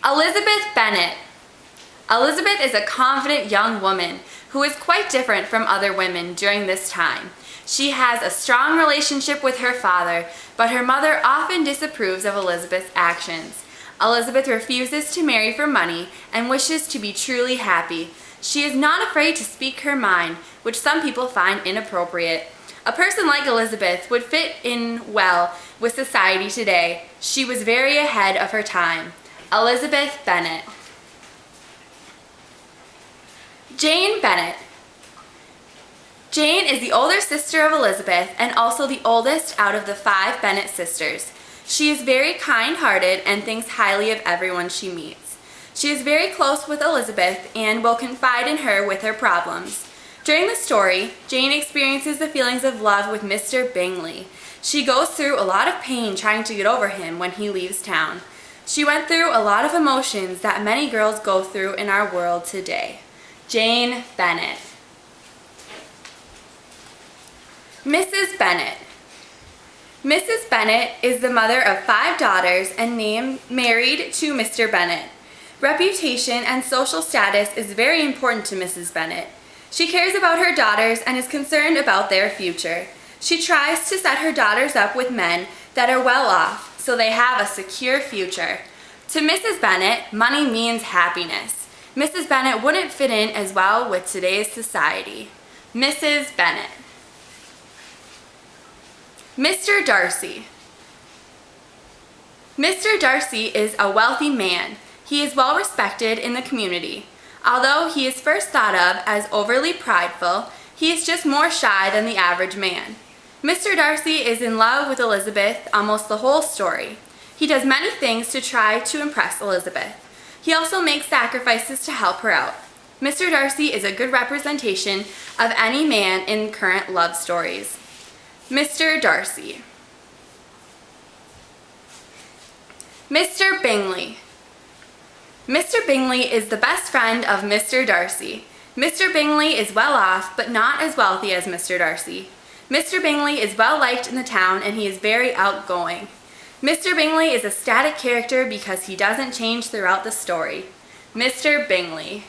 Elizabeth Bennet. Elizabeth is a confident young woman who is quite different from other women during this time. She has a strong relationship with her father, but her mother often disapproves of Elizabeth's actions. Elizabeth refuses to marry for money and wishes to be truly happy. She is not afraid to speak her mind, which some people find inappropriate. A person like Elizabeth would fit in well with society today. She was very ahead of her time. Elizabeth Bennet. Jane Bennet. Jane is the older sister of Elizabeth and also the oldest out of the 5 Bennet sisters. She is very kind-hearted and thinks highly of everyone she meets. She is very close with Elizabeth and will confide in her with her problems. During the story, Jane experiences the feelings of love with Mr. Bingley. She goes through a lot of pain trying to get over him when he leaves town. She went through a lot of emotions that many girls go through in our world today. Jane Bennet. Mrs. Bennet. Mrs. Bennet is the mother of 5 daughters and married to Mr. Bennet. Reputation and social status is very important to Mrs. Bennet. She cares about her daughters and is concerned about their future. She tries to set her daughters up with men that are well off so they have a secure future. To Mrs. Bennet, money means happiness. Mrs. Bennet wouldn't fit in as well with today's society. Mrs. Bennet. Mr. Darcy. Mr. Darcy is a wealthy man. He is well respected in the community. Although he is first thought of as overly prideful, he is just more shy than the average man. Mr. Darcy is in love with Elizabeth almost the whole story. He does many things to try to impress Elizabeth. He also makes sacrifices to help her out. Mr. Darcy is a good representation of any man in current love stories. Mr. Darcy. Mr. Bingley. Mr. Bingley is the best friend of Mr. Darcy. Mr. Bingley is well off, but not as wealthy as Mr. Darcy. Mr. Bingley is well liked in the town and he is very outgoing. Mr. Bingley is a static character because he doesn't change throughout the story. Mr. Bingley.